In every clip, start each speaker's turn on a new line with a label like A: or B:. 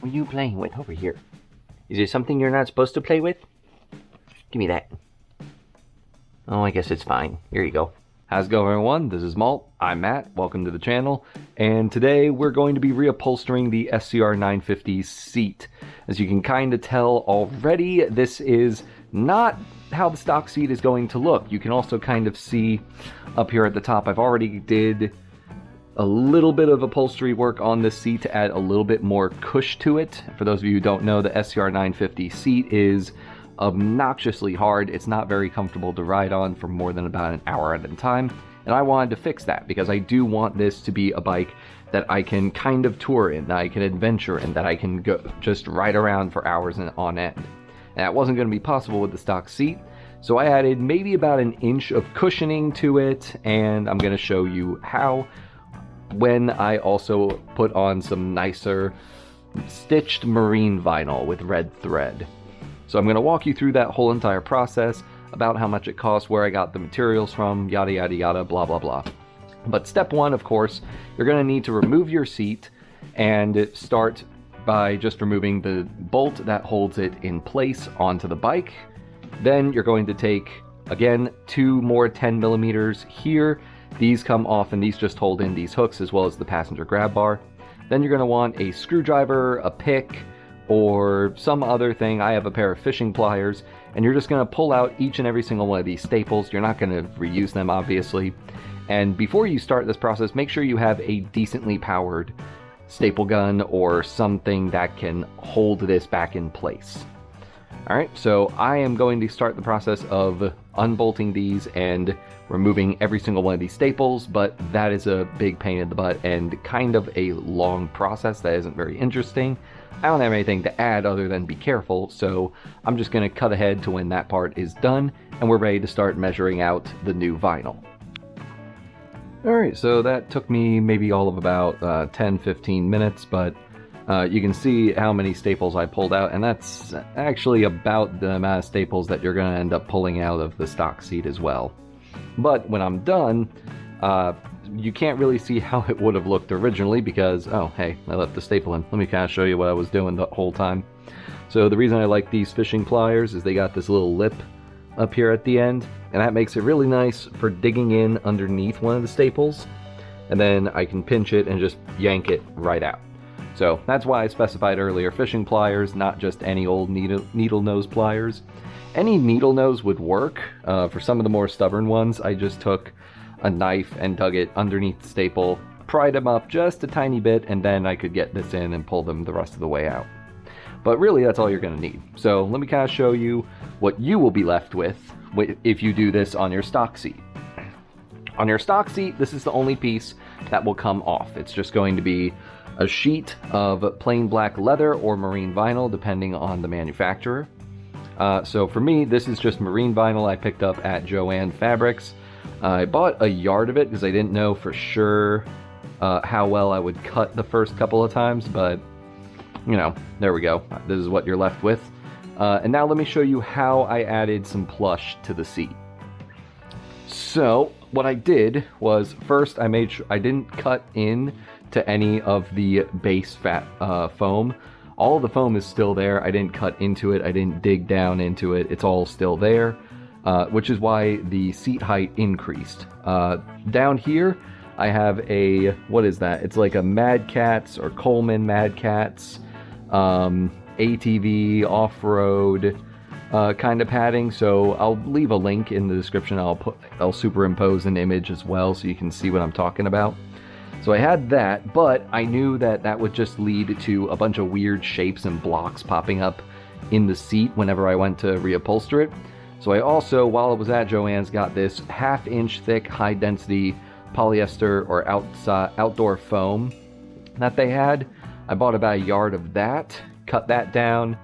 A: What are you playing with over here? Is there something you're not supposed to play with? Give me that. Oh, I guess it's fine. Here you go.
B: How's it going, everyone? This is Malt. I'm Matt. Welcome to the channel. And today we're going to be reupholstering the SCR950 seat. As you can kind of tell already, this is not how the stock seat is going to look. You can also kind of see up here at the top, I've already did a little bit of upholstery work on this seat to add a little bit more cush to it. For those of you who don't know, the SCR950 seat is obnoxiously hard. It's not very comfortable to ride on for more than about an hour at a time, and I wanted to fix that because I do want this to be a bike that I can kind of tour in, that I can adventure in, that I can go just ride around for hours on end. And that wasn't going to be possible with the stock seat, so I added maybe about an inch of cushioning to it, and I'm going to show you how when I also put on some nicer stitched marine vinyl with red thread. So I'm going to walk you through that whole entire process, about how much it costs, where I got the materials from, yada yada yada, blah blah blah. But step one, of course, you're going to need to remove your seat and start by just removing the bolt that holds it in place onto the bike. Then you're going to take, again, 2 more 10mm here. These come off and these just hold in these hooks as well as the passenger grab bar. Then you're going to want a screwdriver, a pick, or some other thing. I have a pair of fishing pliers, and you're just going to pull out each and every single one of these staples. You're not going to reuse them, obviously. And before you start this process, make sure you have a decently powered staple gun or something that can hold this back in place. Alright, so I am going to start the process of unbolting these and removing every single one of these staples, but that is a big pain in the butt and kind of a long process that isn't very interesting. I don't have anything to add other than be careful, so I'm just going to cut ahead to when that part is done and we're ready to start measuring out the new vinyl. Alright, so that took me maybe all of about 10-15 minutes, but you can see how many staples I pulled out, and that's actually about the amount of staples that you're going to end up pulling out of the stock seat as well. But when I'm done, you can't really see how it would have looked originally because, oh, hey, I left the staple in. Let me kind of show you what I was doing the whole time. So the reason I like these fishing pliers is they got this little lip up here at the end, and that makes it really nice for digging in underneath one of the staples, and then I can pinch it and just yank it right out. So that's why I specified earlier fishing pliers, not just any old needle nose pliers. Any needle nose would work. For some of the more stubborn ones, I just took a knife and dug it underneath the staple, pried them up just a tiny bit, and then I could get this in and pull them the rest of the way out. But really, that's all you're going to need. So let me kind of show you what you will be left with if you do this on your stock seat. On your stock seat, this is the only piece that will come off. It's just going to be a sheet of plain black leather or marine vinyl, depending on the manufacturer. So for me, this is just marine vinyl I picked up at Joann Fabrics. I bought a yard of it because I didn't know for sure how well I would cut the first couple of times, but you know, there we go. This is what you're left with. And now let me show you how I added some plush to the seat. So what I did was, first I made sure I didn't cut in to any of the base foam. All of the foam is still there. I didn't cut into it. I didn't dig down into it. It's all still there, which is why the seat height increased. Down here, I have a, what is that? It's like a Mad Catz or Coleman Mad Catz ATV off-road kind of padding. So I'll leave a link in the description. I'll superimpose an image as well so you can see what I'm talking about. So I had that, but I knew that that would just lead to a bunch of weird shapes and blocks popping up in the seat whenever I went to reupholster it. So I also, while I was at Joann's, got this 1/2 inch thick high density polyester or outdoor foam that they had. I bought about a yard of that, cut that down,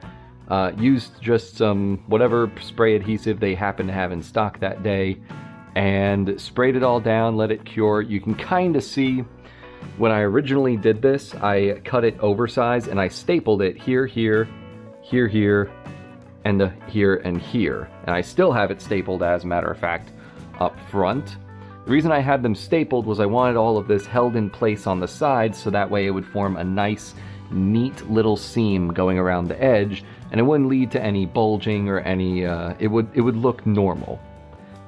B: used just some whatever spray adhesive they happened to have in stock that day, and sprayed it all down, let it cure. You can kind of see when I originally did this, I cut it oversized and I stapled it here, here, here, here, and here and here. And I still have it stapled, as a matter of fact, up front. The reason I had them stapled was I wanted all of this held in place on the sides so that way it would form a nice neat little seam going around the edge, and it wouldn't lead to any bulging or any, it would look normal.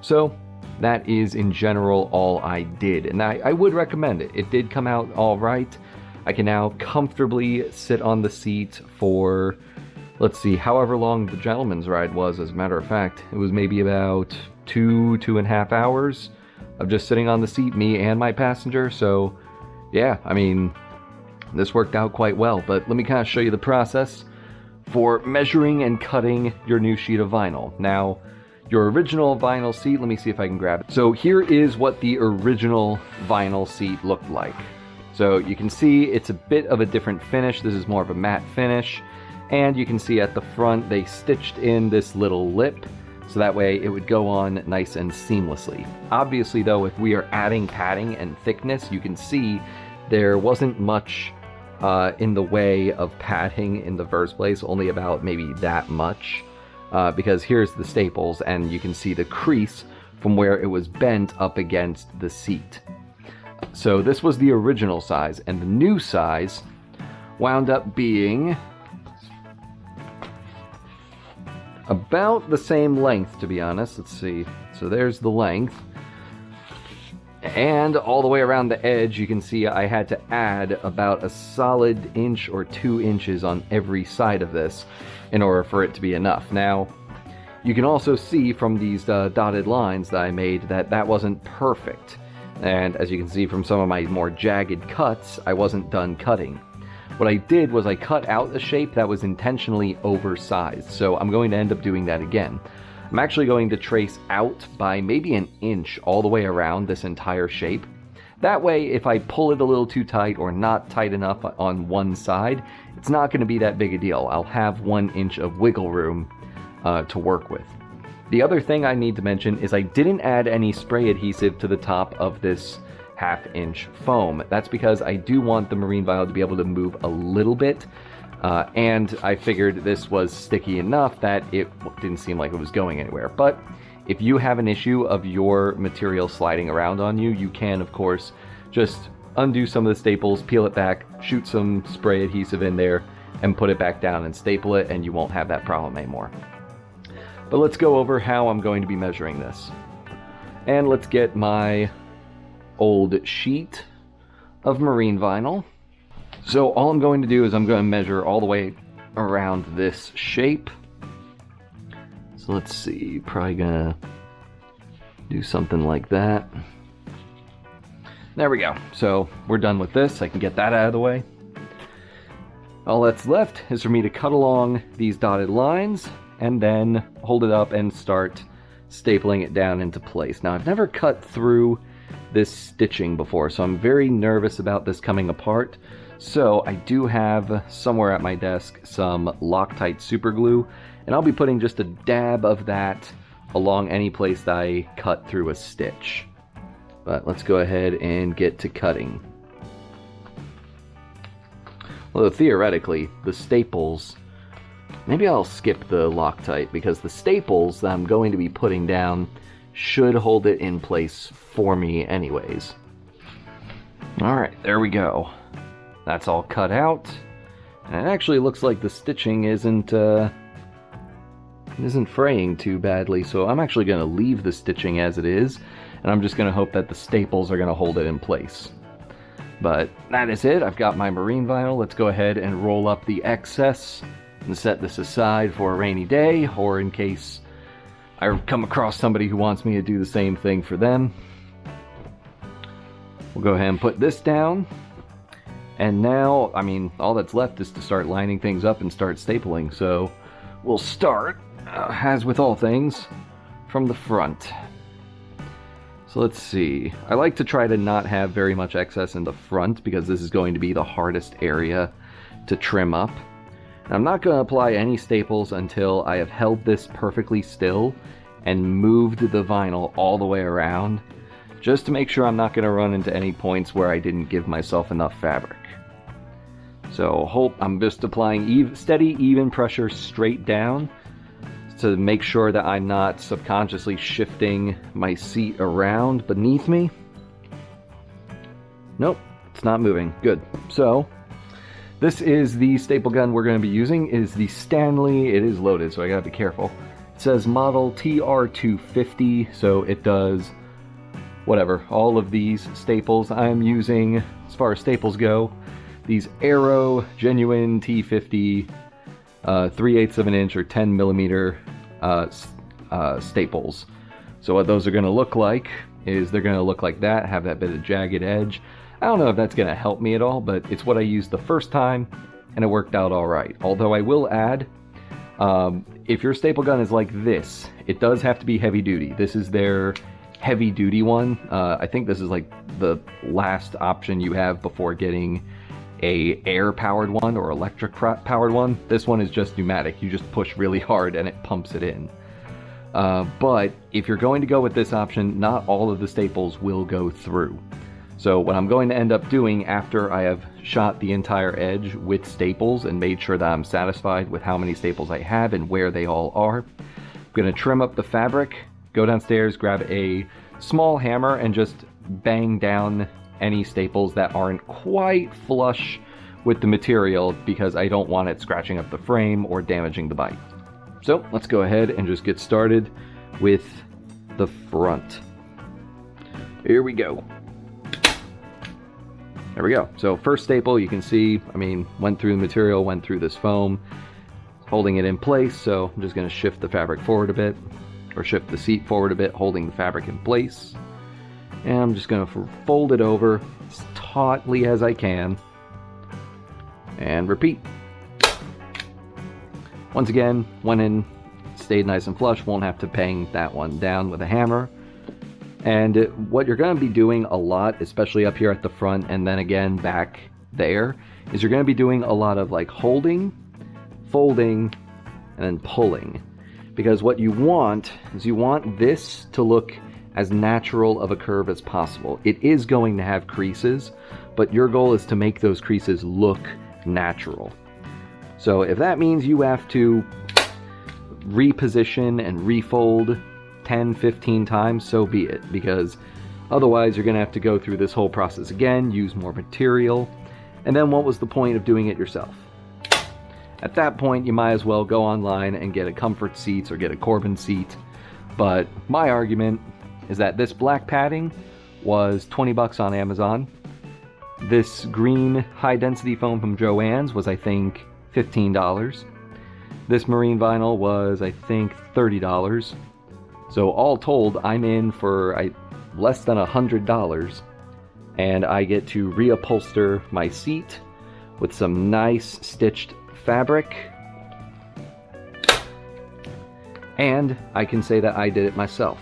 B: So that is in general all I did, and I would recommend it. It did come out all right. I can now comfortably sit on the seat for, let's see, however long the gentleman's ride was. As a matter of fact, it was maybe about 2.5 hours of just sitting on the seat, me and my passenger. So yeah, I mean, this worked out quite well. But let me kind of show you the process for measuring and cutting your new sheet of vinyl. Now, your original vinyl seat, let me see if I can grab it. So here is what the original vinyl seat looked like. So you can see it's a bit of a different finish. This is more of a matte finish. And you can see at the front, they stitched in this little lip, so that way it would go on nice and seamlessly. Obviously though, if we are adding padding and thickness, you can see there wasn't much in the way of padding in the first place, only about maybe that much. Because here's the staples, and you can see the crease from where it was bent up against the seat. So this was the original size, and the new size wound up being about the same length, to be honest. Let's see. So there's the length. And all the way around the edge, you can see I had to add about a solid inch or 2 inches on every side of this in order for it to be enough. Now, you can also see from these dotted lines that I made that that wasn't perfect. And as you can see from some of my more jagged cuts, I wasn't done cutting. What I did was I cut out a shape that was intentionally oversized, so I'm going to end up doing that again. I'm actually going to trace out by maybe an inch all the way around this entire shape. That way, if I pull it a little too tight or not tight enough on one side, it's not going to be that big a deal. I'll have 1 inch of wiggle room to work with. The other thing I need to mention is I didn't add any spray adhesive to the top of this 1/2 inch foam. That's because I do want the marine vinyl to be able to move a little bit, and I figured this was sticky enough that it didn't seem like it was going anywhere. But if you have an issue of your material sliding around on you, you can, of course, just undo some of the staples, peel it back, shoot some spray adhesive in there, and put it back down and staple it, and you won't have that problem anymore. But let's go over how I'm going to be measuring this. And let's get my old sheet of marine vinyl. So all I'm going to do is I'm going to measure all the way around this shape. So let's see, probably gonna do something like that. There we go. So we're done with this. I can get that out of the way. All that's left is for me to cut along these dotted lines and then hold it up and start stapling it down into place. Now, I've never cut through this stitching before, so I'm very nervous about this coming apart. So I do have somewhere at my desk some Loctite super glue, and I'll be putting just a dab of that along any place that I cut through a stitch. But let's go ahead and get to cutting. Although theoretically, the staples, maybe I'll skip the Loctite, because the staples that I'm going to be putting down should hold it in place for me anyways. Alright, there we go. That's all cut out. And it actually looks like the stitching isn't fraying too badly, so I'm actually going to leave the stitching as it is, and I'm just going to hope that the staples are going to hold it in place. But that is it. I've got my marine vinyl. Let's go ahead and roll up the excess and set this aside for a rainy day, or in case I come across somebody who wants me to do the same thing for them. We'll go ahead and put this down. And now, I mean, all that's left is to start lining things up and start stapling. So we'll start, as with all things, from the front. So let's see. I like to try to not have very much excess in the front, because this is going to be the hardest area to trim up. And I'm not going to apply any staples until I have held this perfectly still and moved the vinyl all the way around, just to make sure I'm not going to run into any points where I didn't give myself enough fabric. So I'm just applying steady, even pressure straight down to make sure that I'm not subconsciously shifting my seat around beneath me. Nope, it's not moving. Good. So this is the staple gun we're going to be using. It is the Stanley. It is loaded, so I gotta be careful. It says model TR250, so it does whatever, all of these staples. I'm using, as far as staples go, these Aero genuine T50 3/8 of an inch or 10 millimeter staples. So what those are going to look like is they're going to look like that, have that bit of jagged edge. I don't know if that's going to help me at all, but it's what I used the first time and it worked out all right. Although I will add, if your staple gun is like this, it does have to be heavy duty. This is their heavy duty one. I think this is like the last option you have before getting a air powered one or electric powered one. This one is just pneumatic. You just push really hard and it pumps it in. But if you're going to go with this option, not all of the staples will go through. So what I'm going to end up doing after I have shot the entire edge with staples and made sure that I'm satisfied with how many staples I have and where they all are, I'm going to trim up the fabric, go downstairs, grab a small hammer and just bang down any staples that aren't quite flush with the material because I don't want it scratching up the frame or damaging the bike. So let's go ahead and just get started with the front. Here we go. There we go. So first staple, you can see, I mean, went through the material, went through this foam, holding it in place. So I'm just going to shift the fabric forward a bit, or shift the seat forward a bit, holding the fabric in place. And I'm just going to fold it over as tautly as I can and repeat. Once again, went in, stayed nice and flush, won't have to bang that one down with a hammer. And what you're going to be doing a lot, especially up here at the front and then again back there, is you're going to be doing a lot of like holding, folding, and then pulling. Because what you want is you want this to look as natural of a curve as possible. It is going to have creases, but your goal is to make those creases look natural. So if that means you have to reposition and refold 10, 15 times, so be it, because otherwise you're going to have to go through this whole process again, use more material, and then what was the point of doing it yourself? At that point, you might as well go online and get a comfort seat or get a Corbin seat. But my argument is that this black padding was 20 bucks on Amazon. This green high density foam from Joann's was, I think, $15. This marine vinyl was, I think, $30. So all told, I'm in for less than $100, and I get to reupholster my seat with some nice stitched fabric, and I can say that I did it myself.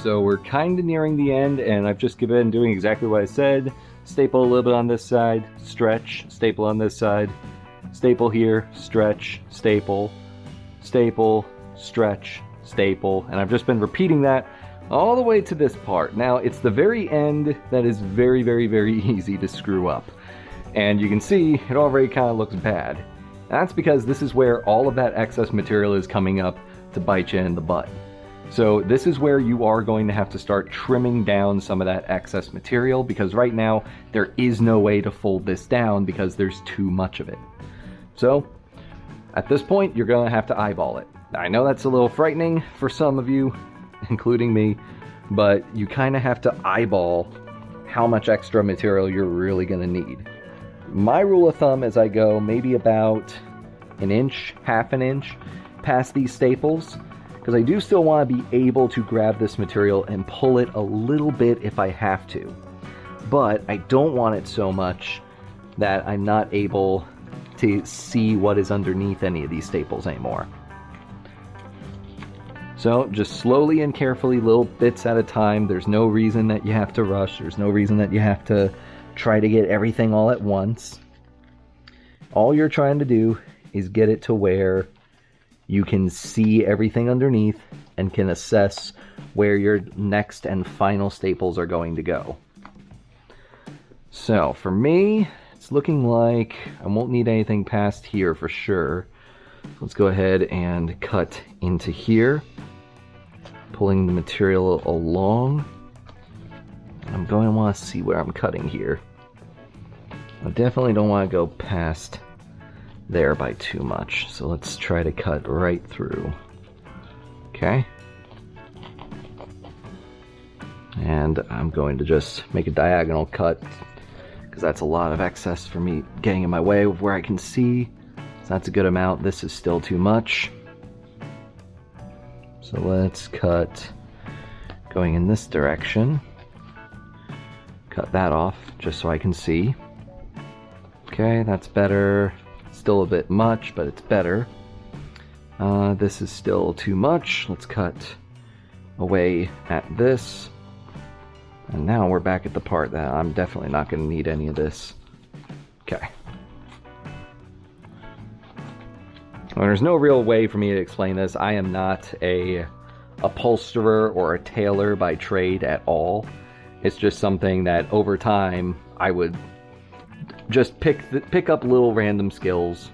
B: So we're kind of nearing the end, and I've just been doing exactly what I said. Staple a little bit on this side, stretch, staple on this side, staple here, stretch, staple, staple, stretch, staple, and I've just been repeating that all the way to this part. Now, it's the very end that is very, very, very easy to screw up. And you can see it already kind of looks bad. That's because this is where all of that excess material is coming up to bite you in the butt. So this is where you are going to have to start trimming down some of that excess material, because right now there is no way to fold this down because there's too much of it. So at this point, you're going to have to eyeball it. I know that's a little frightening for some of you, including me, but you kind of have to eyeball how much extra material you're really going to need. My rule of thumb is I go maybe about an inch, half an inch past these staples, because I do still want to be able to grab this material and pull it a little bit if I have to. But I don't want it so much that I'm not able to see what is underneath any of these staples anymore. So just slowly and carefully, little bits at a time. There's no reason that you have to rush. There's no reason that you have to try to get everything all at once. All you're trying to do is get it to where you can see everything underneath and can assess where your next and final staples are going to go. So for me, it's looking like I won't need anything past here for sure. Let's go ahead and cut into here, pulling the material along. I'm going to want to see where I'm cutting here. I definitely don't want to go past there by too much, so let's try to cut right through. Okay. And I'm going to just make a diagonal cut, because that's a lot of excess for me getting in my way of where I can see. So that's a good amount. This is still too much. So let's cut going in this direction. Cut that off just so I can see. Okay, that's better. Still a bit much, but it's better. This is still too much. Let's cut away at this. And now we're back at the part that I'm definitely not going to need any of this. Okay. Well, there's no real way for me to explain this. I am not a upholsterer or a tailor by trade at all. It's just something that over time I would just pick up little random skills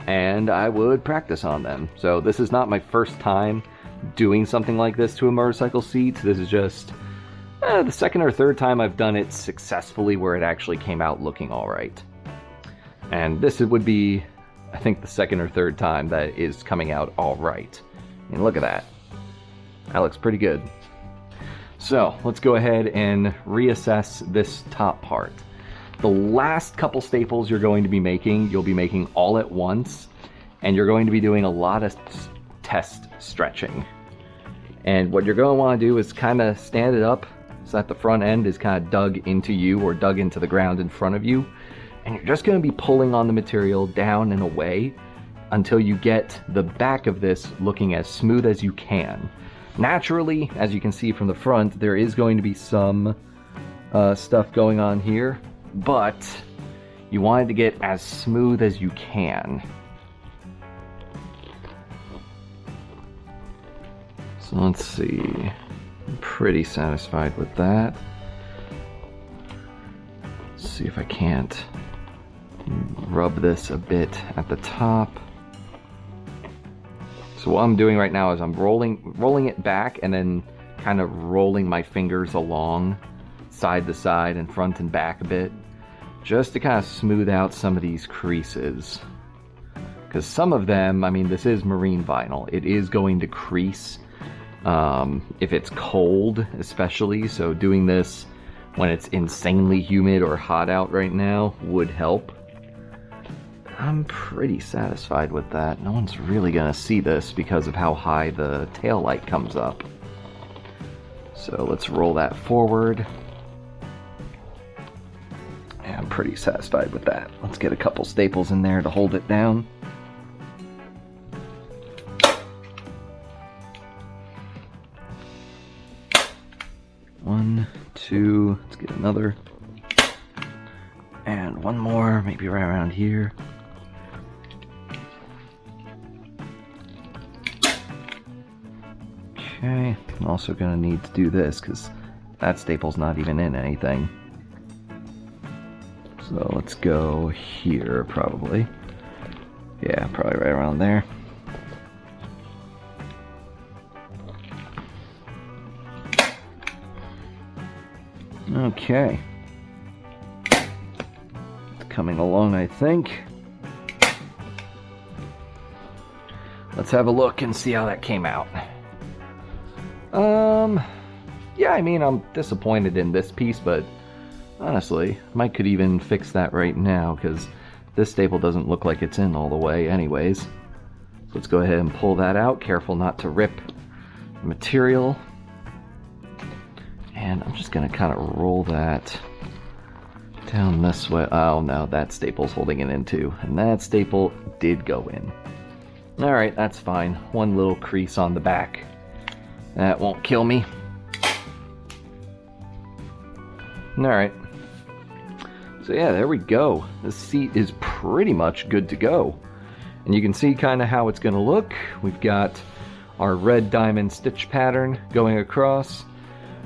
B: and I would practice on them. So this is not my first time doing something like this to a motorcycle seat. This is just the second or third time I've done it successfully where it actually came out looking alright. And this would be, I think, the second or third time that is coming out alright. I mean, look at that. That looks pretty good. So let's go ahead and reassess this top part. The last couple staples you're going to be making, you'll be making all at once, and you're going to be doing a lot of test stretching. And what you're going to want to do is kind of stand it up so that the front end is kind of dug into you or dug into the ground in front of you. And you're just going to be pulling on the material down and away until you get the back of this looking as smooth as you can. Naturally, as you can see from the front, there is going to be some stuff going on here, but you want it to get as smooth as you can. So let's see. I'm pretty satisfied with that. Let's see if I can't rub this a bit at the top. So what I'm doing right now is I'm rolling it back and then kind of rolling my fingers along side to side and front and back a bit, just to kind of smooth out some of these creases. Because some of them, I mean, this is marine vinyl. It is going to crease if it's cold, especially. So doing this when it's insanely humid or hot out right now would help. I'm pretty satisfied with that. No one's really gonna see this because of how high the tail light comes up. So let's roll that forward. Yeah, I'm pretty satisfied with that. Let's get a couple staples in there to hold it down. One, two, let's get another. And one more, maybe right around here. Okay, I'm also gonna need to do this because that staple's not even in anything. So let's go here, probably. Yeah, probably right around there. Okay. It's coming along, I think. Let's have a look and see how that came out. Yeah, I mean, I'm disappointed in this piece, but honestly, Mike could even fix that right now, because this staple doesn't look like it's in all the way anyways. So let's go ahead and pull that out. Careful not to rip the material. And I'm just going to kind of roll that down this way. Oh no, that staple's holding it in too. And that staple did go in. Alright, that's fine. One little crease on the back. That won't kill me. Alright. So yeah, there we go. This seat is pretty much good to go. And you can see kind of how it's going to look. We've got our red diamond stitch pattern going across.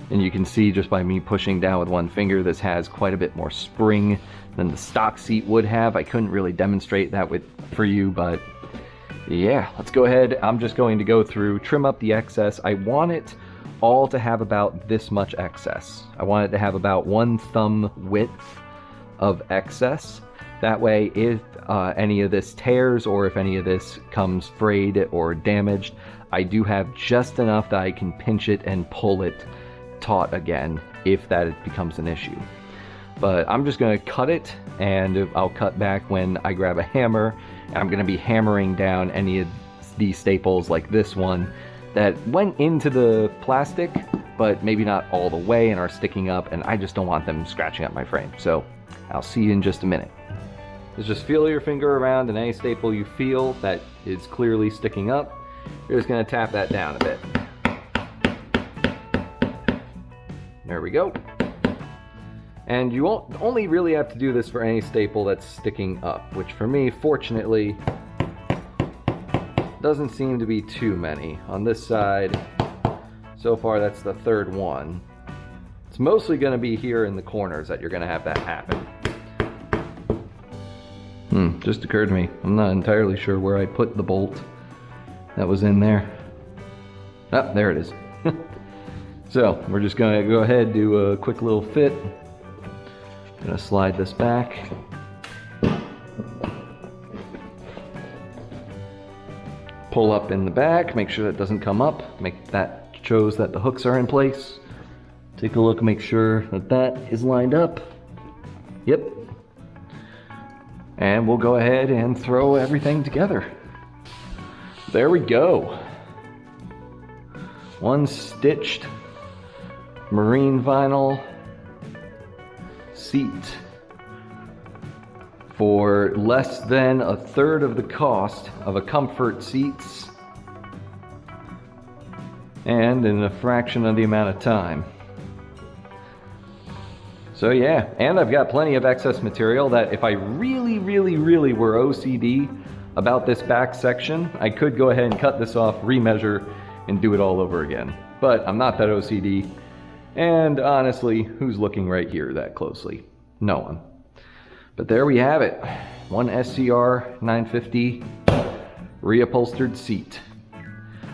B: And you can see just by me pushing down with one finger, this has quite a bit more spring than the stock seat would have. I couldn't really demonstrate that for you, but yeah, let's go ahead. I'm just going to go through, trim up the excess. I want it all to have about this much excess. I want it to have about 1 thumb width of excess. That way, if any of this tears or if any of this comes frayed or damaged, I do have just enough that I can pinch it and pull it taut again if that becomes an issue. But I'm just going to cut it, and I'll cut back when I grab a hammer. And I'm going to be hammering down any of these staples like this one that went into the plastic, but maybe not all the way and are sticking up, and I just don't want them scratching up my frame. So I'll see you in just a minute. Just feel your finger around and any staple you feel that is clearly sticking up, you're just going to tap that down a bit. There we go. And you won't only really have to do this for any staple that's sticking up, which for me, fortunately, doesn't seem to be too many. On this side, so far that's the 3rd one. It's mostly going to be here in the corners that you're going to have that happen. Just occurred to me, I'm not entirely sure where I put the bolt that was in there. Oh, there it is. So, we're just going to go ahead and do a quick little fit. Gonna slide this back. Pull up in the back, make sure that doesn't come up. Make that shows that the hooks are in place. Take a look, make sure that that is lined up. Yep. And we'll go ahead and throw everything together. There we go. One stitched marine vinyl seat for less than 1/3 of the cost of a comfort seats and in a fraction of the amount of time. So yeah, and I've got plenty of excess material that if I really were OCD about this back section, I could go ahead and cut this off, remeasure, and do it all over again. But I'm not that OCD. And honestly, who's looking right here that closely? No one. But there we have it. One SCR950 reupholstered seat.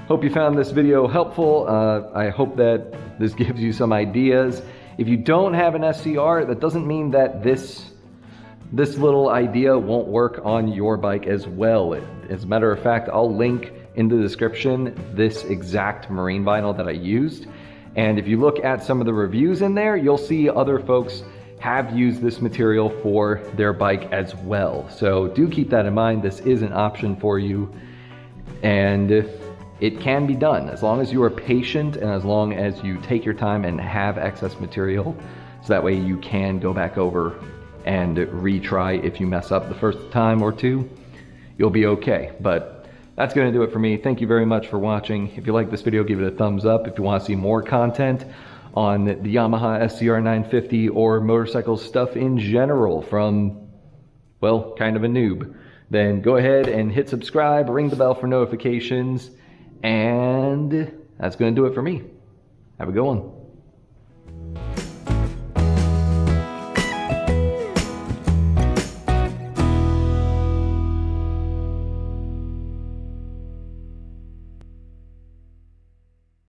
B: Hope you found this video helpful. I hope that this gives you some ideas. If you don't have an SCR, that doesn't mean that this little idea won't work on your bike as well. As a matter of fact, I'll link in the description this exact marine vinyl that I used. And if you look at some of the reviews in there, you'll see other folks have used this material for their bike as well. So do keep that in mind. This is an option for you, and it can be done as long as you are patient and as long as you take your time and have excess material, so that way you can go back over and retry. If you mess up the first time or two, you'll be okay. But that's going to do it for me. Thank you very much for watching. If you like this video, give it a thumbs up. If you want to see more content on the Yamaha SCR950 or motorcycle stuff in general from, well, kind of a noob, then go ahead and hit subscribe, ring the bell for notifications, and that's going to do it for me. Have a good one.